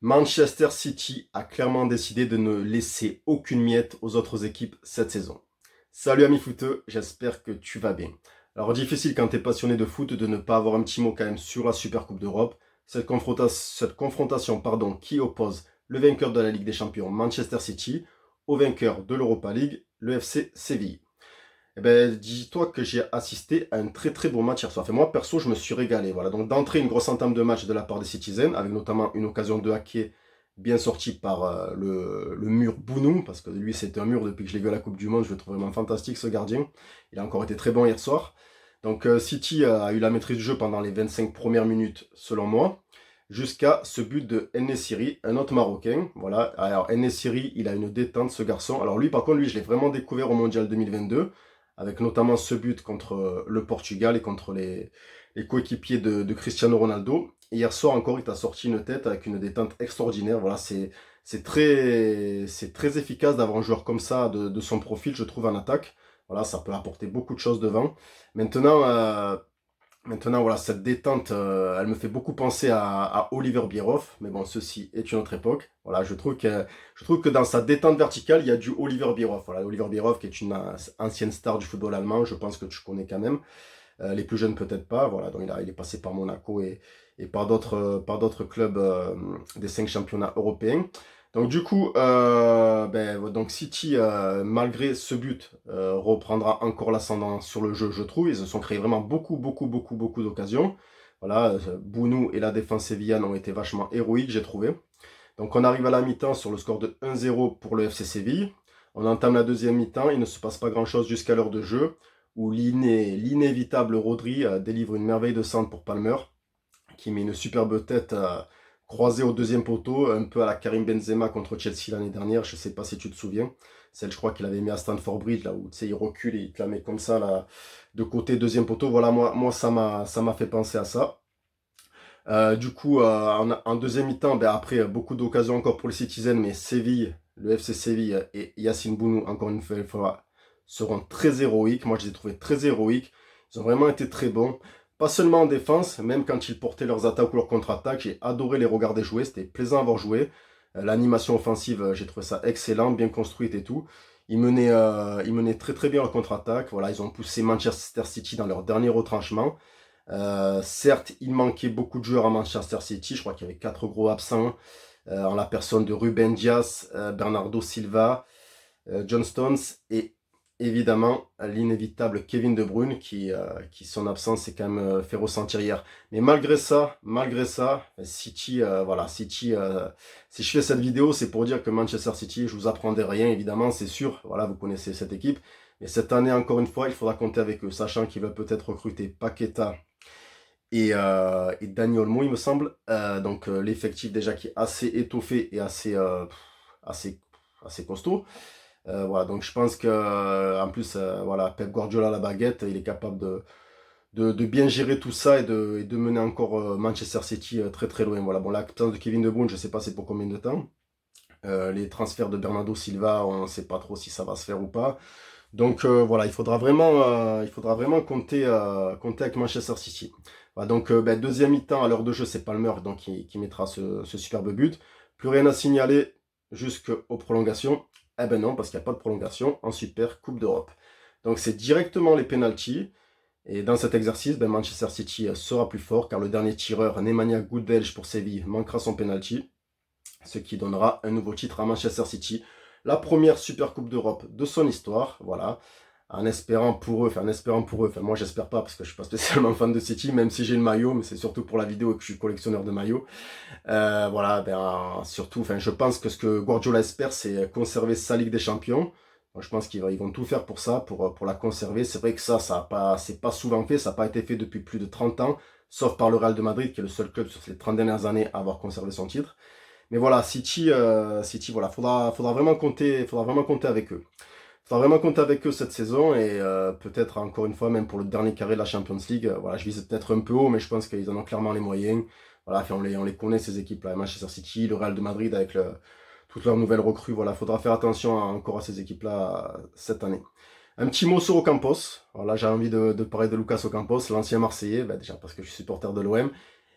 Manchester City a clairement décidé de ne laisser aucune miette aux autres équipes cette saison. Salut ami footeux, j'espère que tu vas bien. Alors difficile quand t'es passionné de foot de ne pas avoir un petit mot quand même sur la Super Coupe d'Europe. Cette confrontation qui oppose le vainqueur de la Ligue des Champions Manchester City au vainqueur de l'Europa League, le FC Séville. Eh ben, dis-toi que j'ai assisté à un très très beau match hier soir. Enfin, moi, perso, je me suis régalé. Voilà. Donc, d'entrée, une grosse entame de match de la part des Citizens, avec notamment une occasion de hacker bien sortie par le mur Bounou, parce que lui, c'était un mur depuis que je l'ai vu à la Coupe du Monde. Je le trouve vraiment fantastique, ce gardien. Il a encore été très bon hier soir. Donc, City a eu la maîtrise du jeu pendant les 25 premières minutes, selon moi, jusqu'à ce but de En-Nesyri, un autre Marocain. Voilà. Alors, En-Nesyri, il a une détente, ce garçon. Alors, lui, par contre, lui, je l'ai vraiment découvert au Mondial 2022 avec notamment ce but contre le Portugal et contre les coéquipiers de Cristiano Ronaldo. Et hier soir encore, il t'a sorti une tête avec une détente extraordinaire. Voilà, c'est très efficace d'avoir un joueur comme ça de son profil, je trouve, en attaque. Voilà, ça peut apporter beaucoup de choses devant. Maintenant, Maintenant, voilà, cette détente, elle me fait beaucoup penser à Oliver Bierhoff, mais bon, ceci est une autre époque. Voilà, je trouve que dans sa détente verticale, il y a du Oliver Bierhoff. Voilà, Oliver Bierhoff qui est une ancienne star du football allemand, je pense que tu connais quand même. Les plus jeunes peut-être pas. Voilà, donc il est passé par Monaco et par d'autres clubs des 5 championnats européens. Donc du coup, donc City, malgré ce but, reprendra encore l'ascendant sur le jeu, je trouve. Ils se sont créés vraiment beaucoup, beaucoup, beaucoup, beaucoup d'occasions. Voilà, Bounou et la défense sévillane ont été vachement héroïques, j'ai trouvé. Donc on arrive à la mi-temps sur le score de 1-0 pour le FC Séville. On entame la deuxième mi-temps, il ne se passe pas grand-chose jusqu'à l'heure de jeu, où l'inévitable Rodri délivre une merveille de centre pour Palmer, qui met une superbe tête croisée au deuxième poteau, un peu à la Karim Benzema contre Chelsea l'année dernière, je ne sais pas si tu te souviens. Celle, je crois qu'il avait mis à Stamford Bridge, là où il recule et il te la met comme ça, là, de côté, deuxième poteau. Voilà, moi ça m'a fait penser à ça. Du coup, en deuxième mi-temps, après beaucoup d'occasions encore pour les Citizens, mais Séville, le FC Séville et Yacine Bounou, encore une fois, seront très héroïques. Moi, je les ai trouvés très héroïques. Ils ont vraiment été très bons. Pas seulement en défense, même quand ils portaient leurs attaques ou leurs contre-attaques, j'ai adoré les regarder jouer. C'était plaisant à voir jouer. L'animation offensive, j'ai trouvé ça excellent, bien construite et tout. Ils menaient très très bien leur contre-attaque. Voilà, ils ont poussé Manchester City dans leur dernier retranchement. Certes, il manquait beaucoup de joueurs à Manchester City. Je crois qu'il y avait 4 gros absents en la personne de Ruben Dias, Bernardo Silva, John Stones et évidemment l'inévitable Kevin De Bruyne qui son absence s'est quand même fait ressentir hier. Mais malgré ça, City, voilà, City, si je fais cette vidéo, c'est pour dire que Manchester City, je vous apprendrai rien, évidemment, c'est sûr. Voilà, vous connaissez cette équipe. Mais cette année, encore une fois, il faudra compter avec eux, sachant qu'ils veulent peut-être recruter Paqueta et Dani Olmo, il me semble. Donc l'effectif déjà qui est assez étoffé et assez, assez costaud. Voilà, donc je pense que en plus, voilà, Pep Guardiola à la baguette, il est capable de bien gérer tout ça et de mener encore Manchester City très très loin. Voilà, bon, l'absence de Kevin De Bruyne, je ne sais pas c'est pour combien de temps. Les transferts de Bernardo Silva, on ne sait pas trop si ça va se faire ou pas. Donc voilà, il faudra vraiment compter avec Manchester City. Voilà, donc deuxième mi-temps à l'heure de jeu, c'est Palmer donc, qui mettra ce superbe but. Plus rien à signaler jusqu'aux prolongations. Eh ben non, parce qu'il n'y a pas de prolongation en Super Coupe d'Europe. Donc c'est directement les pénaltys. Et dans cet exercice, Manchester City sera plus fort car le dernier tireur, Nemanja Goudelj pour Séville, manquera son penalty, ce qui donnera un nouveau titre à Manchester City. La première Super Coupe d'Europe de son histoire, voilà. En espérant pour eux, moi j'espère pas parce que je suis pas spécialement fan de City, même si j'ai le maillot, mais c'est surtout pour la vidéo et que je suis collectionneur de maillots. Voilà, surtout, je pense que ce que Guardiola espère, c'est conserver sa Ligue des Champions. Moi, je pense qu'ils vont tout faire pour ça, pour la conserver. C'est vrai que c'est pas souvent fait, ça n'a pas été fait depuis plus de 30 ans, sauf par le Real de Madrid, qui est le seul club sur ces 30 dernières années à avoir conservé son titre. Mais voilà, City, voilà, faudra vraiment compter avec eux. Faudra vraiment compter avec eux cette saison et peut-être encore une fois, même pour le dernier carré de la Champions League. Voilà, je vise peut-être un peu haut, mais je pense qu'ils en ont clairement les moyens. Voilà, on les connaît ces équipes-là, Manchester City, le Real de Madrid avec toutes leurs nouvelles recrues. Voilà, faudra faire attention encore à ces équipes-là cette année. Un petit mot sur Ocampos. Voilà, j'ai envie de parler de Lucas Ocampos, l'ancien Marseillais, déjà parce que je suis supporter de l'OM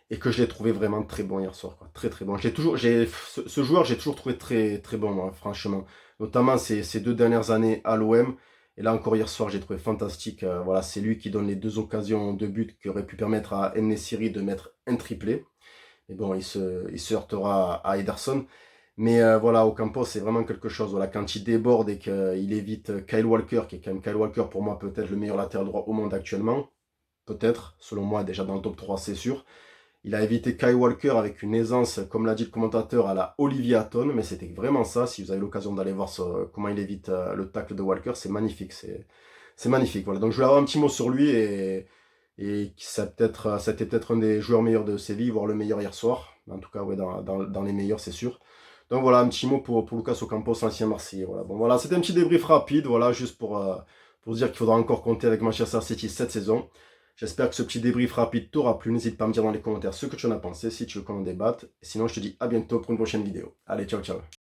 et que je l'ai trouvé vraiment très bon hier soir, quoi. Très très bon. Ce joueur, j'ai toujours trouvé très très bon, moi, franchement. Notamment ces 2 dernières années à l'OM. Et là encore hier soir, j'ai trouvé fantastique. Voilà, c'est lui qui donne les 2 occasions de but qui auraient pu permettre à En-Nesyri de mettre un triplé. Mais bon, il se heurtera à Ederson. Mais voilà, Ocampos, c'est vraiment quelque chose. Voilà, quand il déborde et qu'il évite Kyle Walker, qui est quand même Kyle Walker pour moi peut-être le meilleur latéral droit au monde actuellement. Peut-être, selon moi, déjà dans le top 3, c'est sûr. Il a évité Kyle Walker avec une aisance, comme l'a dit le commentateur, à la Olivier Hatton, mais c'était vraiment ça. Si vous avez l'occasion d'aller voir comment il évite le tacle de Walker, c'est magnifique. C'est magnifique. Voilà. Donc je voulais avoir un petit mot sur lui et c'était peut-être un des joueurs meilleurs de Séville, voire le meilleur hier soir. En tout cas, ouais, dans les meilleurs, c'est sûr. Donc voilà, un petit mot pour Lucas Ocampos, ancien Marseillais. Voilà, bon, voilà, c'était un petit débrief rapide, voilà, juste pour dire qu'il faudra encore compter avec Manchester City cette saison. J'espère que ce petit débrief rapide t'aura plu. N'hésite pas à me dire dans les commentaires ce que tu en as pensé, si tu veux qu'on en débatte. Et sinon, je te dis à bientôt pour une prochaine vidéo. Allez, ciao, ciao.